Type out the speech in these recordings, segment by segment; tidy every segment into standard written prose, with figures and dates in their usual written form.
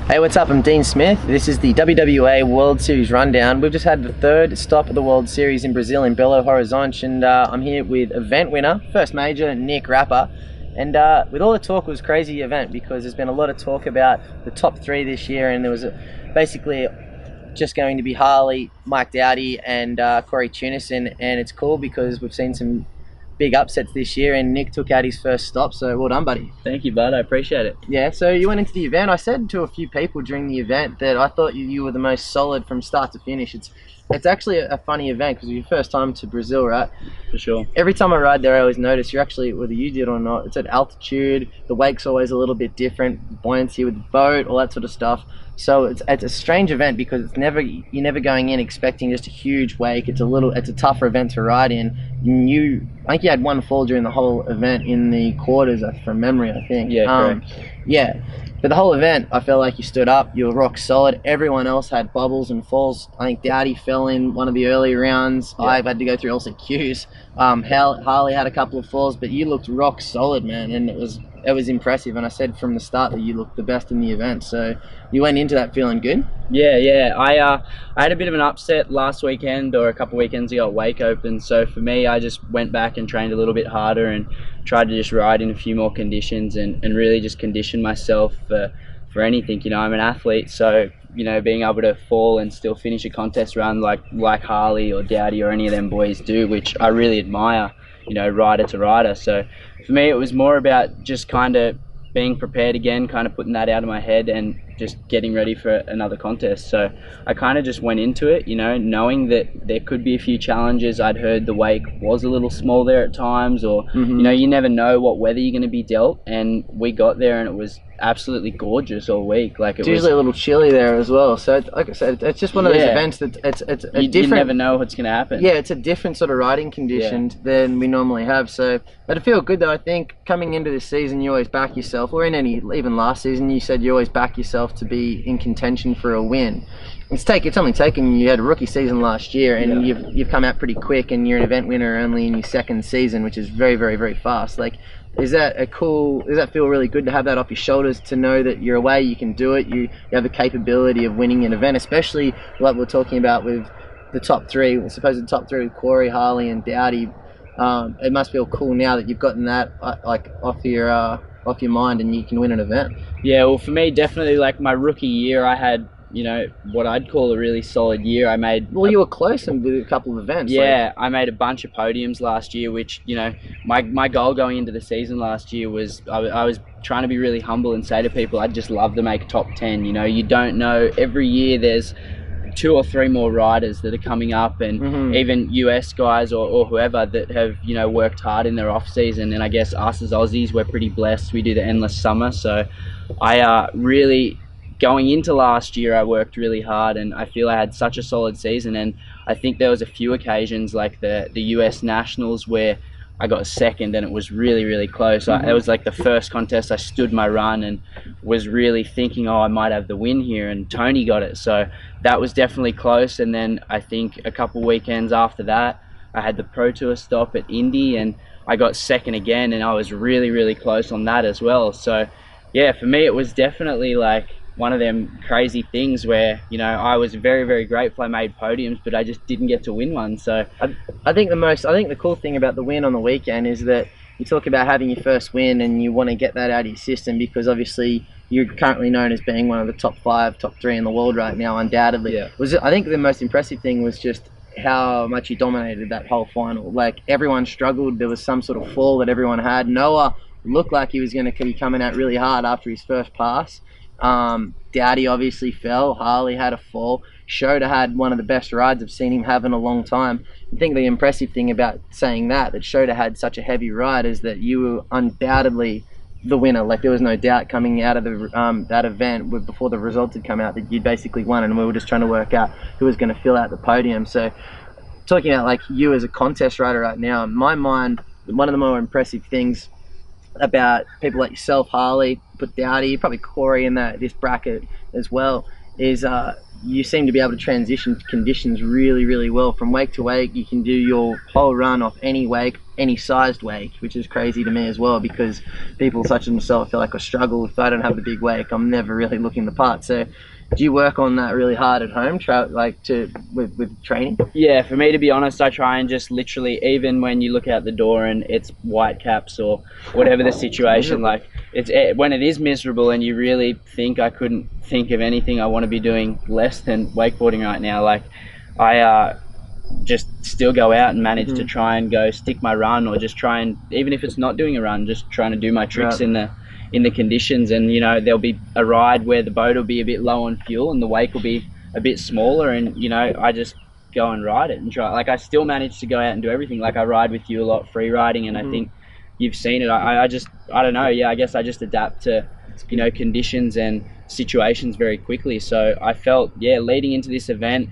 Hey, what's up? I'm Dean Smith. This is the WWA World Series Rundown. We've just had the third stop of the World Series in Brazil in Belo Horizonte, and I'm here with event winner, first major, Nic Rapa. And with all the talk, it was a crazy event because there's been a lot of talk about the top three this year, and there was basically just going to be Harley, Mike Dowdy, and Corey Tunison. And it's cool because we've seen some big upsets this year, and Nic took out his first stop, so well done, buddy. Thank you, bud. I appreciate it. Yeah, so you went into the event. I said to a few people during the event that I thought you were the most solid from start to finish. It's actually a funny event because it's your first time to Brazil, right? For sure. Every time I ride there, I always notice you're actually, whether you did or not, it's at altitude, the wake's always a little bit different, buoyancy with the boat, all that sort of stuff. So it's a strange event because you're never going in expecting just a huge wake. It's a tougher event to ride in. I think you had one fall during the whole event in the quarters, from memory, I think. Yeah, correct. Yeah, but the whole event, I felt like you stood up. You were rock solid. Everyone else had bubbles and falls. I think Dowdy fell in one of the early rounds. Yeah. I had to go through also Qs. Harley had a couple of falls, but you looked rock solid, man, and it was impressive. And I said from the start that you looked the best in the event. So you went into that feeling good? Yeah. I had a bit of an upset last weekend or a couple weekends ago at Wake Open. So for me, I just went back and trained a little bit harder and tried to just ride in a few more conditions and really just condition myself for anything. You know, I'm an athlete, so you know, being able to fall and still finish a contest run like Harley or Dowdy or any of them boys do, which I really admire, you know, rider to rider. So for me, it was more about just kind of being prepared again, kind of putting that out of my head and just getting ready for another contest. So I kind of just went into it, you know, knowing that there could be a few challenges. I'd heard the wake was a little small there at times, or you know, you never know what weather you're going to be dealt. And we got there and it was absolutely gorgeous all week. Like it's usually a little chilly there as well. So like I said, it's just one of those events that it's a different. You never know what's going to happen. Yeah, it's a different sort of riding conditions than we normally have. So it'd feel good though. I think coming into this season, you always back yourself, or in even last season, you said you always back yourself to be in contention for a win. It's only taken, you had a rookie season last year, and you've come out pretty quick, and you're an event winner only in your second season, which is very, very, very fast. Like, does that feel really good to have that off your shoulders, to know that you're away, you can do it, you have the capability of winning an event, especially like we're talking about with the top three, I suppose the top three with Corey, Harley and Dowdy. It must feel cool now that you've gotten that like off your mind and you can win an event. Yeah, well, for me, definitely, like my rookie year, I had, you know, what I'd call a really solid year. I made... Well, you were close with a couple of events. Yeah, I made a bunch of podiums last year, which, you know, my goal going into the season last year was, I was trying to be really humble and say to people, I'd just love to make top 10. You know, you don't know, every year there's 2 or 3 more riders that are coming up, and even US guys or whoever that have, you know, worked hard in their off season. And I guess us as Aussies, we're pretty blessed. We do the endless summer. So I really, going into last year, I worked really hard, and I feel I had such a solid season. And I think there was a few occasions like the US Nationals where I got second and it was really, really close. It was like the first contest I stood my run and was really thinking, oh, I might have the win here, and Tony got it. So that was definitely close. And then I think a couple weekends after that, I had the Pro Tour stop at Indy and I got second again, and I was really, really close on that as well. So yeah, for me, it was definitely like one of them crazy things where, you know, I was very, very grateful I made podiums, but I just didn't get to win one. So I think the cool thing about the win on the weekend is that you talk about having your first win and you want to get that out of your system, because obviously you're currently known as being one of the top 5, top 3 in the world right now, undoubtedly. Yeah. I think the most impressive thing was just how much you dominated that whole final. Like, everyone struggled. There was some sort of fall that everyone had. Noah looked like he was going to be coming out really hard after his first pass. Dowdy obviously fell. Harley had a fall. Shota had one of the best rides I've seen him have in a long time. I think the impressive thing about saying that Shota had such a heavy ride is that you were undoubtedly the winner. Like, there was no doubt coming out of the that event before the results had come out that you'd basically won, and we were just trying to work out who was going to fill out the podium. So talking about like you as a contest rider right now, in my mind, one of the more impressive things about people like yourself, Harley, put Dowdy, probably Corey in this bracket as well, is you seem to be able to transition conditions really, really well. From wake to wake, you can do your whole run off any wake, any sized wake, which is crazy to me as well, because people such as myself feel like I struggle if I don't have the big wake. I'm never really looking the part. So do you work on that really hard at home, with training? Yeah, for me, to be honest, I try and just literally, even when you look out the door and it's white caps or whatever the situation, like when it is miserable and you really think I couldn't think of anything I want to be doing less than wakeboarding right now, like I just still go out and manage to try and go stick my run, or just try and, even if it's not doing a run, just trying to do my tricks in the conditions. And you know, there'll be a ride where the boat will be a bit low on fuel and the wake will be a bit smaller, and you know, I just go and ride it and try. Like, I still manage to go out and do everything. Like, I ride with you a lot, free riding, and I think you've seen it. I don't know, yeah, I guess I just adapt to, you know, conditions and situations very quickly. So I felt, yeah, leading into this event,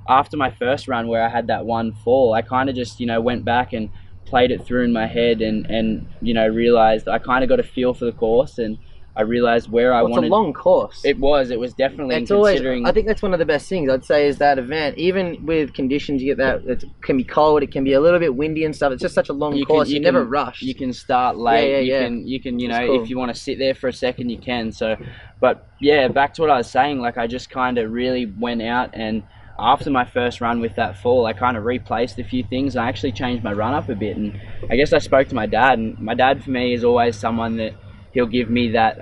after my first run where I had that one fall, I kind of just, you know, went back and played it through in my head, and you know, realized I kind of got a feel for the course, and I realized where I wanted. It's a long course. It was definitely, it's considering. I think that's one of the best things I'd say is that event. Even with conditions, you get that it can be cold, it can be a little bit windy and stuff. It's just such a long course. You never rush. You can start late. You can you know, cool. If you want to sit there for a second, you can. So, but yeah, back to what I was saying. Like, I just kind of really went out, and after my first run with that fall, I kind of replaced a few things. I actually changed my run up a bit, and I guess I spoke to my dad, and my dad for me is always someone that he'll give me that,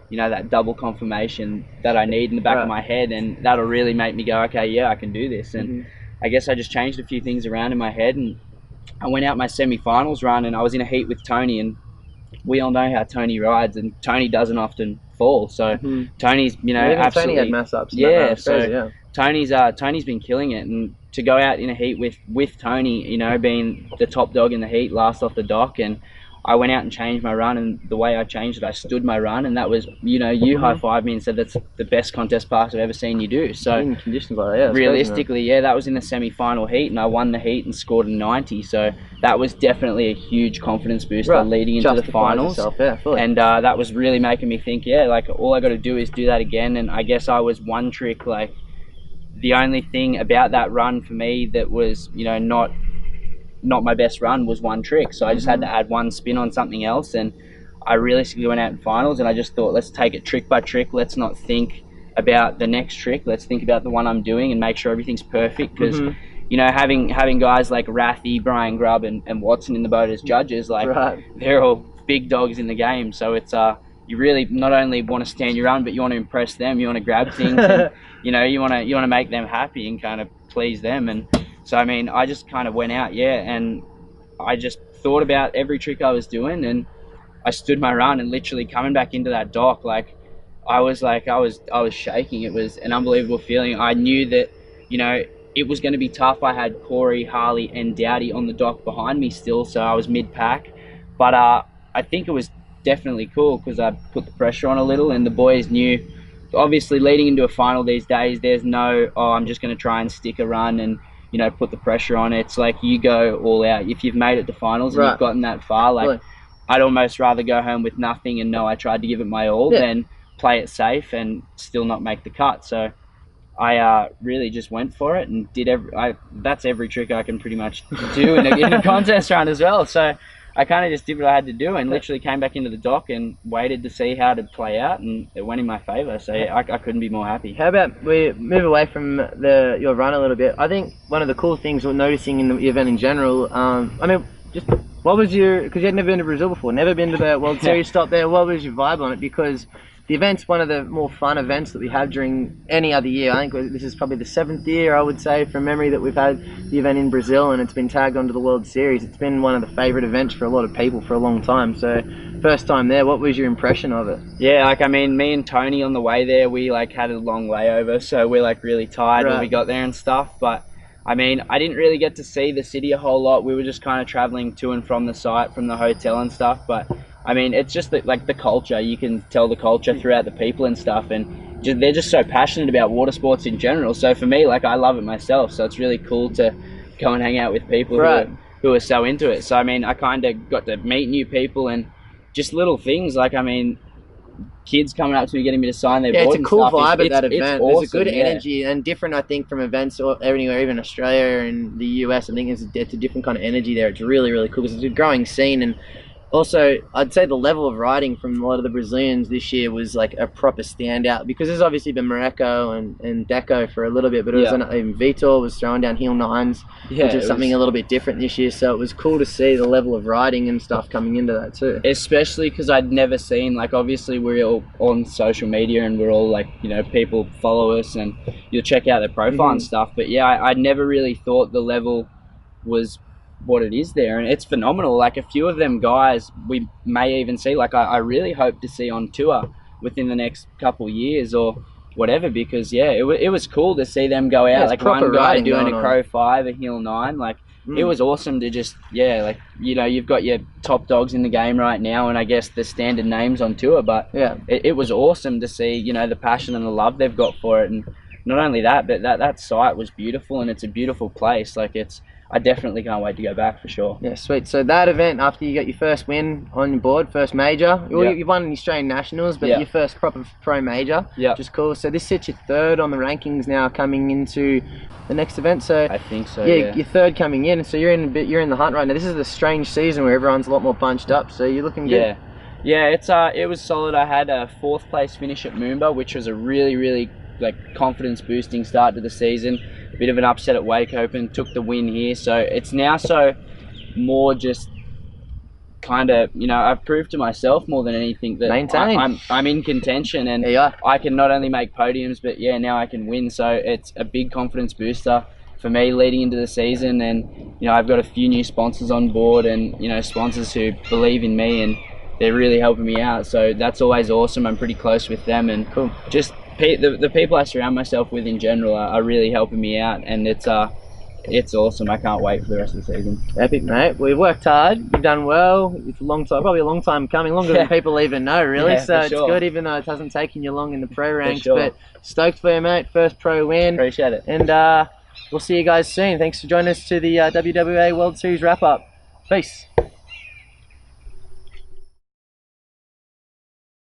you know, that double confirmation that I need in the back of my head, and that'll really make me go, okay, yeah, I can do this. And I guess I just changed a few things around in my head, and I went out my semi-finals run, and I was in a heat with Tony, and we all know how Tony rides, and Tony doesn't often fall. So Tony's, you know, absolutely. Tony had mess ups. Yeah, so Tony's been killing it, and to go out in a heat with Tony, you know, being the top dog in the heat, last off the dock, and I went out and changed my run, and the way I changed it, I stood my run, and that was, you know, you high-fived me and said that's the best contest pass I've ever seen you do. So in conditions like that, realistically, yeah, that was in the semi-final heat, and I won the heat and scored a 90. So that was definitely a huge confidence booster leading into the finals. And that was really making me think, yeah, like, all I got to do is do that again. And I guess I was one trick, like, the only thing about that run for me that was, you know, not my best run was one trick. So I just had to add one spin on something else, and I realistically went out in finals, and I just thought, let's take it trick by trick. Let's not think about the next trick. Let's think about the one I'm doing and make sure everything's perfect. Because you know, having guys like Rathy, Brian Grubb, and Watson in the boat as judges, like they're all big dogs in the game. So it's you really not only want to stand your run, but you want to impress them. You want to grab things, and you know, you want to make them happy and kind of please them. And so, I mean, I just kind of went out, and I just thought about every trick I was doing, and I stood my run, and literally coming back into that dock, like, I was shaking. It was an unbelievable feeling. I knew that, you know, it was going to be tough. I had Corey, Harley, and Dowdy on the dock behind me still, so I was mid-pack. But I think it was definitely cool because I put the pressure on a little, and the boys knew. Obviously, leading into a final these days, there's no, oh, I'm just going to try and stick a run and, you know, put the pressure on. It's like you go all out. If you've made it to finals and you've gotten that far, like, I'd almost rather go home with nothing and know I tried to give it my all than play it safe and still not make the cut. So I really just went for it and did that's every trick I can pretty much do in a contest run as well. So I kind of just did what I had to do and literally came back into the dock and waited to see how it play out, and it went in my favour. So I couldn't be more happy. How about we move away from your run a little bit? I think one of the cool things we're noticing in the event in general, I mean, just what was because you had never been to Brazil before, never been to the World Series stop there. What was your vibe on it? Because the event's one of the more fun events that we have during any other year. I think this is probably the 7th year, I would say, from memory, that we've had the event in Brazil, and it's been tagged onto the World Series. It's been one of the favourite events for a lot of people for a long time. So first time there, what was your impression of it? Yeah, like, I mean, me and Tony on the way there, we like had a long layover, so we're like really tired when we got there and stuff. But I mean, I didn't really get to see the city a whole lot. We were just kind of traveling to and from the site, from the hotel and stuff. But I mean, it's just like the culture. You can tell the culture throughout the people and stuff, and they're just so passionate about water sports in general. So for me, like, I love it myself. So it's really cool to go and hang out with people who are so into it. So I mean, I kind of got to meet new people and just little things. Like, I mean, kids coming up to me, getting me to sign their Yeah, board it's a cool and stuff. vibe at that event. It's There's awesome, a good yeah. energy and different, I think, from events or anywhere, even Australia and the US. I think it's a different kind of energy there. It's really, really cool because it's a growing scene. And also, I'd say the level of riding from a lot of the Brazilians this year was like a proper standout, because there's obviously been Mareko and Deco for a little bit, but it was even Vitor was throwing down heel nines, which is something a little bit different this year. So it was cool to see the level of riding and stuff coming into that too. Especially because I'd never seen, like, obviously we're all on social media and we're all like, you know, people follow us and you'll check out their profile and stuff. But yeah, I'd never really thought the level was what it is there, and it's phenomenal. Like, a few of them guys we may even see, like, I really hope to see on tour within the next couple years or whatever, because yeah, it was cool to see them go out, like one guy doing a crow 5, a heel 9, like it was awesome to just, yeah, like, you know, you've got your top dogs in the game right now and I guess the standard names on tour, but yeah, it was awesome to see, you know, the passion and the love they've got for it. And not only that, but that site was beautiful, and it's a beautiful place. Like, I definitely can't wait to go back for sure. Yeah, sweet. So that event, after you got your first win on your board, first major, you've won the Australian Nationals, but your first proper pro major, which is cool. So this sits your third on the rankings now coming into the next event. So I think so. Yeah, your third coming in. So you're in the hunt right now. This is the strange season where everyone's a lot more bunched up. So you're looking good. Yeah, it was solid. I had a 4th place finish at Moomba, which was a really, really like confidence boosting start to the season. A bit of an upset at Wake Open, took the win here, so it's now more just kind of, you know, I've proved to myself more than anything that I'm in contention, and I can not only make podiums, but yeah, now I can win. So it's a big confidence booster for me leading into the season. And you know, I've got a few new sponsors on board, and you know, sponsors who believe in me, and they're really helping me out, so that's always awesome. I'm pretty close with them, and just the people I surround myself with in general are really helping me out, and it's awesome. I can't wait for the rest of the season. Epic, mate. We've worked hard. You've done well. It's a long time, probably a long time coming, longer than people even know, really. So it's good, even though it hasn't taken you long in the pro ranks. But stoked for you, mate. First pro win. Appreciate it. And we'll see you guys soon. Thanks for joining us to the WWA World Series wrap up. Peace.